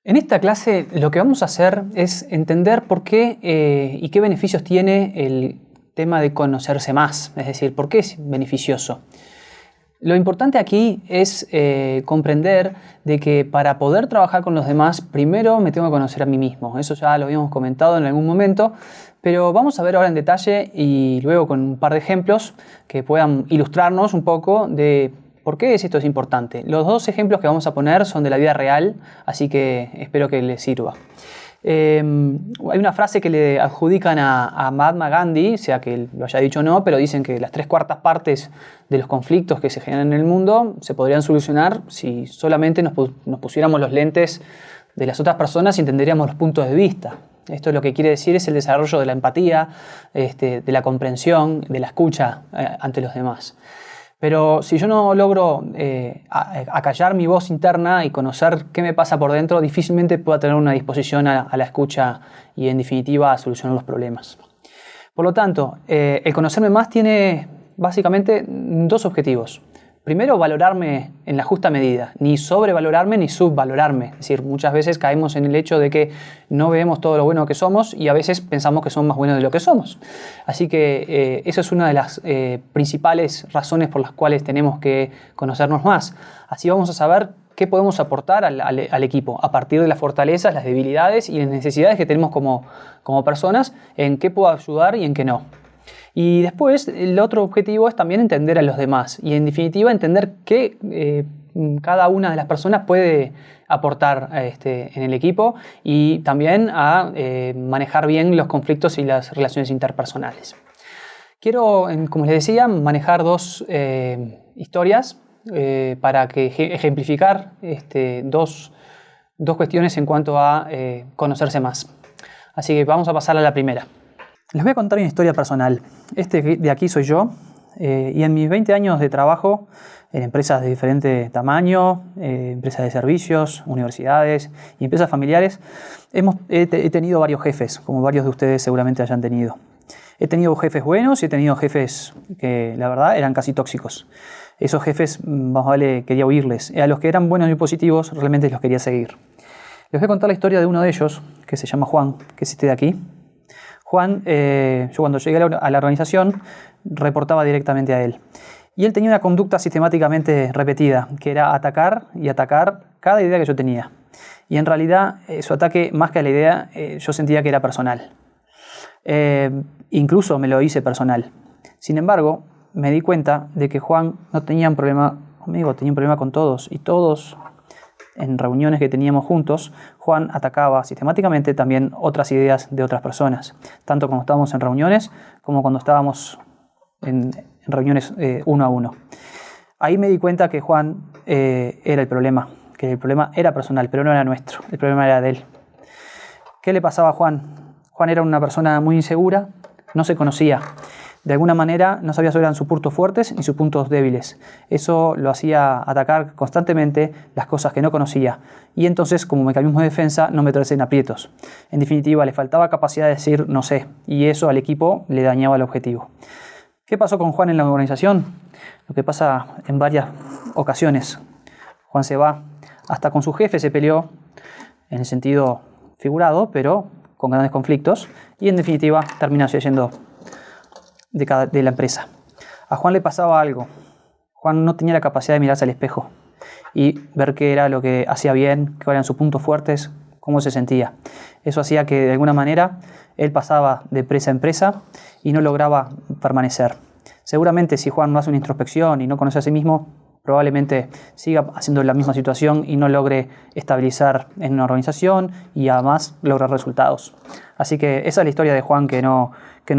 En esta clase lo que vamos a hacer es entender por qué y qué beneficios tiene el tema de conocerse más, es decir, por qué es beneficioso. Lo importante aquí es comprender de que para poder trabajar con los demás, primero me tengo que conocer a mí mismo. Eso ya lo habíamos comentado en algún momento, pero vamos a ver ahora en detalle y luego con un par de ejemplos que puedan ilustrarnos un poco de ¿por qué esto es importante? Los dos ejemplos que vamos a poner son de la vida real, así que espero que les sirva. Hay una frase que le adjudican a Mahatma Gandhi, sea que lo haya dicho o no, pero dicen que las 3/4 partes de los conflictos que se generan en el mundo se podrían solucionar si solamente nos pusiéramos los lentes de las otras personas y entenderíamos los puntos de vista. Esto lo que quiere decir es el desarrollo de la empatía, de la comprensión, de la escucha ante los demás. Pero si yo no logro acallar mi voz interna y conocer qué me pasa por dentro, difícilmente pueda tener una disposición a la escucha y en definitiva a solucionar los problemas. Por lo tanto, el conocerme más tiene básicamente dos objetivos. Primero, valorarme en la justa medida, ni sobrevalorarme ni subvalorarme. Es decir, muchas veces caemos en el hecho de que no vemos todo lo bueno que somos y a veces pensamos que somos más buenos de lo que somos. Así que esa es una de las principales razones por las cuales tenemos que conocernos más. Así vamos a saber qué podemos aportar al equipo a partir de las fortalezas, las debilidades y las necesidades que tenemos como personas, en qué puedo ayudar y en qué no. Y después el otro objetivo es también entender a los demás y en definitiva entender qué cada una de las personas puede aportar en el equipo y también a manejar bien los conflictos y las relaciones interpersonales. Quiero, como les decía, manejar dos historias para ejemplificar dos cuestiones en cuanto a conocerse más. Así que vamos a pasar a la primera. Les voy a contar una historia personal. Este de aquí soy yo y en mis 20 años de trabajo en empresas de diferente tamaño, empresas de servicios, universidades y empresas familiares, he tenido varios jefes, como varios de ustedes seguramente hayan tenido. He tenido jefes buenos y he tenido jefes que la verdad eran casi tóxicos. Esos jefes más vale quería huirles. A los que eran buenos y positivos realmente los quería seguir. Les voy a contar la historia de uno de ellos, que se llama Juan, que es este de aquí. Juan, yo cuando llegué a la organización reportaba directamente a él. Y él tenía una conducta sistemáticamente repetida, que era atacar y atacar cada idea que yo tenía. Y en realidad su ataque, más que a la idea, yo sentía que era personal. Incluso me lo hice personal. Sin embargo, me di cuenta de que Juan no tenía un problema conmigo, tenía un problema con todos. Y todos, en reuniones que teníamos juntos, Juan atacaba sistemáticamente también otras ideas de otras personas, tanto cuando estábamos en reuniones como cuando estábamos en reuniones uno a uno. Ahí me di cuenta que Juan era el problema, que el problema era personal, pero no era nuestro, el problema era de él. ¿Qué le pasaba a Juan? Juan era una persona muy insegura, no se conocía. De alguna manera no sabía sobre sus puntos fuertes ni sus puntos débiles. Eso lo hacía atacar constantemente las cosas que no conocía. Y entonces, como mecanismo de defensa, no meterse en aprietos. En definitiva, le faltaba capacidad de decir no sé. Y eso al equipo le dañaba el objetivo. ¿Qué pasó con Juan en la organización? Lo que pasa en varias ocasiones. Juan se va, hasta con su jefe se peleó, en el sentido figurado, pero con grandes conflictos. Y en definitiva, termina yendo de la empresa. A Juan le pasaba algo. Juan no tenía la capacidad de mirarse al espejo y ver qué era lo que hacía bien, qué eran sus puntos fuertes, cómo se sentía. Eso hacía que de alguna manera él pasaba de empresa a empresa y no lograba permanecer. Seguramente si Juan no hace una introspección y no conoce a sí mismo, probablemente siga haciendo la misma situación y no logre estabilizar en una organización y además lograr resultados. Así que esa es la historia de Juan que no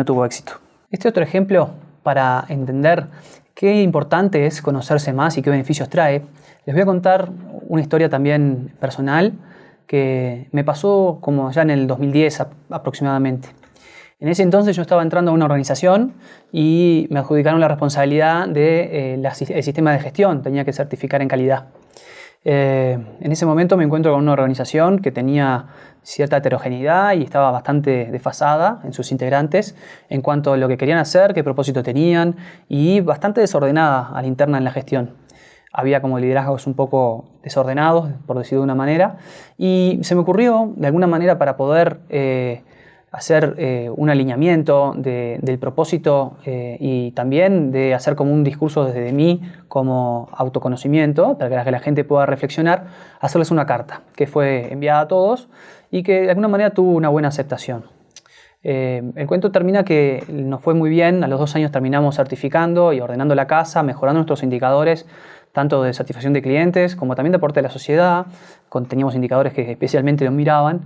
tuvo éxito. Este otro ejemplo, para entender qué importante es conocerse más y qué beneficios trae, les voy a contar una historia también personal que me pasó como ya en el 2010 aproximadamente. En ese entonces yo estaba entrando a una organización y me adjudicaron la responsabilidad del sistema de gestión, tenía que certificar en calidad. En ese momento me encuentro con una organización que tenía cierta heterogeneidad y estaba bastante desfasada en sus integrantes en cuanto a lo que querían hacer, qué propósito tenían y bastante desordenada a la interna en la gestión. Había como liderazgos un poco desordenados, por decirlo de una manera, y se me ocurrió, de alguna manera, para poder hacer un alineamiento del propósito y también de hacer como un discurso desde mí como autoconocimiento, para que la gente pueda reflexionar, hacerles una carta que fue enviada a todos y que de alguna manera tuvo una buena aceptación. El cuento termina que nos fue muy bien, a los 2 años terminamos certificando y ordenando la casa, mejorando nuestros indicadores, tanto de satisfacción de clientes como también de aporte a la sociedad. Teníamos indicadores que especialmente nos miraban,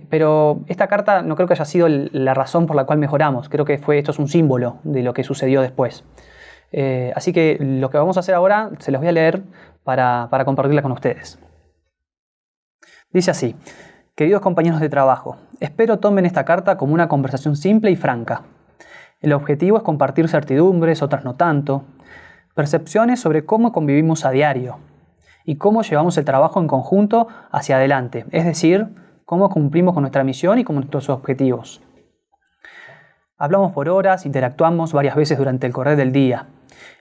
pero esta carta no creo que haya sido la razón por la cual mejoramos, creo que esto es un símbolo de lo que sucedió después. Así que lo que vamos a hacer ahora se los voy a leer para compartirla con ustedes. Dice así: queridos compañeros de trabajo, espero tomen esta carta como una conversación simple y franca. El objetivo es compartir certidumbres, otras no tanto, percepciones sobre cómo convivimos a diario y cómo llevamos el trabajo en conjunto hacia adelante, es decir, cómo cumplimos con nuestra misión y con nuestros objetivos. Hablamos por horas, interactuamos varias veces durante el correr del día.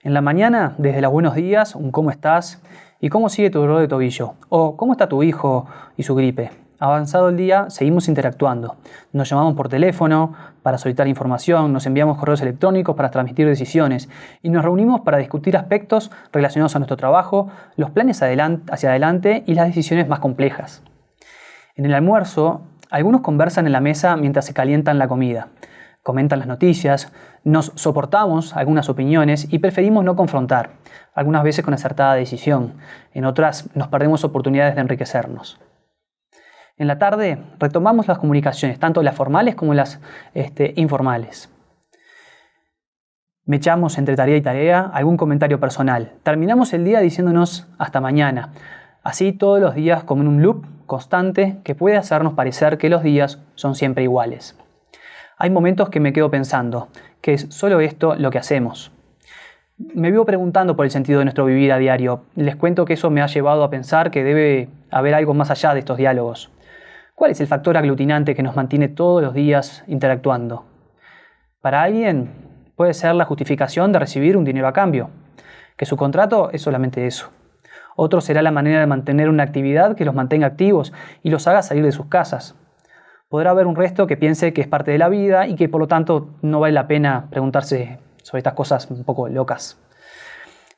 En la mañana, desde los buenos días, un cómo estás y cómo sigue tu dolor de tobillo, o cómo está tu hijo y su gripe. Avanzado el día, seguimos interactuando. Nos llamamos por teléfono para solicitar información, nos enviamos correos electrónicos para transmitir decisiones y nos reunimos para discutir aspectos relacionados a nuestro trabajo, los planes hacia adelante y las decisiones más complejas. En el almuerzo, algunos conversan en la mesa mientras se calientan la comida, comentan las noticias, nos soportamos algunas opiniones y preferimos no confrontar, algunas veces con acertada decisión, en otras nos perdemos oportunidades de enriquecernos. En la tarde retomamos las comunicaciones, tanto las formales como las informales. Mechamos entre tarea y tarea algún comentario personal. Terminamos el día diciéndonos hasta mañana. Así todos los días como en un loop constante que puede hacernos parecer que los días son siempre iguales. Hay momentos que me quedo pensando que es solo esto lo que hacemos. Me vivo preguntando por el sentido de nuestro vivir a diario. Les cuento que eso me ha llevado a pensar que debe haber algo más allá de estos diálogos. ¿Cuál es el factor aglutinante que nos mantiene todos los días interactuando? Para alguien puede ser la justificación de recibir un dinero a cambio, que su contrato es solamente eso. Otro será la manera de mantener una actividad que los mantenga activos y los haga salir de sus casas. Podrá haber un resto que piense que es parte de la vida y que por lo tanto no vale la pena preguntarse sobre estas cosas un poco locas.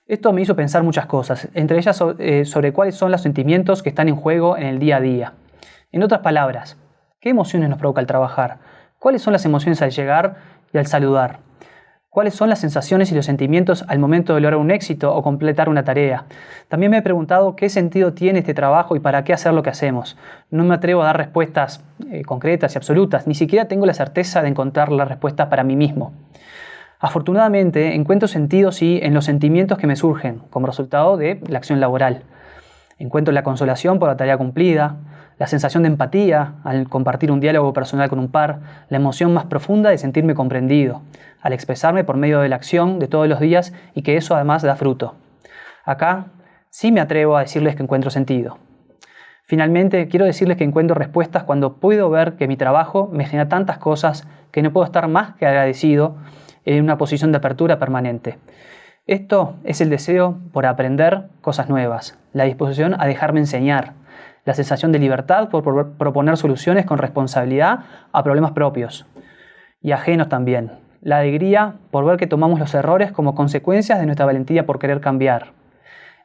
Esto me hizo pensar muchas cosas, entre ellas sobre cuáles son los sentimientos que están en juego en el día a día. En otras palabras, ¿qué emociones nos provoca el trabajar? ¿Cuáles son las emociones al llegar y al saludar? ¿Cuáles son las sensaciones y los sentimientos al momento de lograr un éxito o completar una tarea? También me he preguntado qué sentido tiene este trabajo y para qué hacer lo que hacemos. No me atrevo a dar respuestas concretas y absolutas, ni siquiera tengo la certeza de encontrar la respuesta para mí mismo. Afortunadamente, encuentro sentido sí en los sentimientos que me surgen como resultado de la acción laboral. Encuentro la consolación por la tarea cumplida, la sensación de empatía al compartir un diálogo personal con un par, la emoción más profunda de sentirme comprendido, al expresarme por medio de la acción de todos los días y que eso además da fruto. Acá sí me atrevo a decirles que encuentro sentido. Finalmente, quiero decirles que encuentro respuestas cuando puedo ver que mi trabajo me genera tantas cosas que no puedo estar más que agradecido en una posición de apertura permanente. Esto es el deseo por aprender cosas nuevas, la disposición a dejarme enseñar, la sensación de libertad por proponer soluciones con responsabilidad a problemas propios y ajenos también, la alegría por ver que tomamos los errores como consecuencias de nuestra valentía por querer cambiar,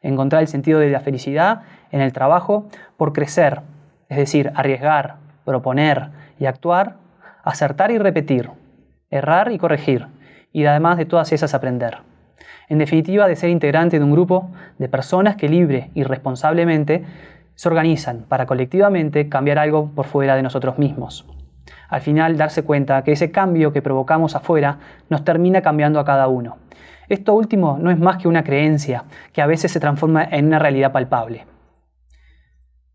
encontrar el sentido de la felicidad en el trabajo por crecer, es decir, arriesgar, proponer y actuar, acertar y repetir, errar y corregir, y además de todas esas aprender. En definitiva, de ser integrante de un grupo de personas que libre y responsablemente se organizan para colectivamente cambiar algo por fuera de nosotros mismos. Al final, darse cuenta que ese cambio que provocamos afuera nos termina cambiando a cada uno. Esto último no es más que una creencia que a veces se transforma en una realidad palpable.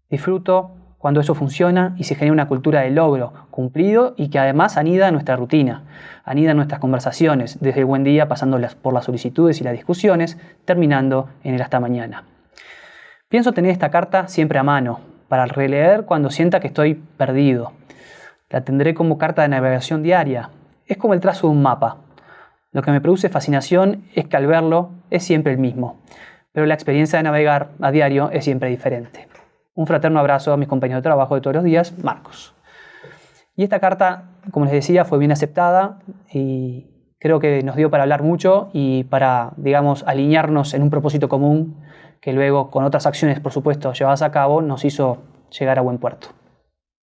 Disfruto cuando eso funciona y se genera una cultura de logro cumplido y que además anida en nuestra rutina, anida en nuestras conversaciones, desde el buen día pasando por las solicitudes y las discusiones, terminando en el hasta mañana. Pienso tener esta carta siempre a mano, para releer cuando sienta que estoy perdido. La tendré como carta de navegación diaria. Es como el trazo de un mapa. Lo que me produce fascinación es que al verlo es siempre el mismo. pero la experiencia de navegar a diario es siempre diferente. Un fraterno abrazo a mis compañeros de trabajo de todos los días, Marcos. Y esta carta, como les decía, fue bien aceptada y creo que nos dio para hablar mucho y para, digamos, alinearnos en un propósito común que luego, con otras acciones, por supuesto, llevadas a cabo, nos hizo llegar a buen puerto.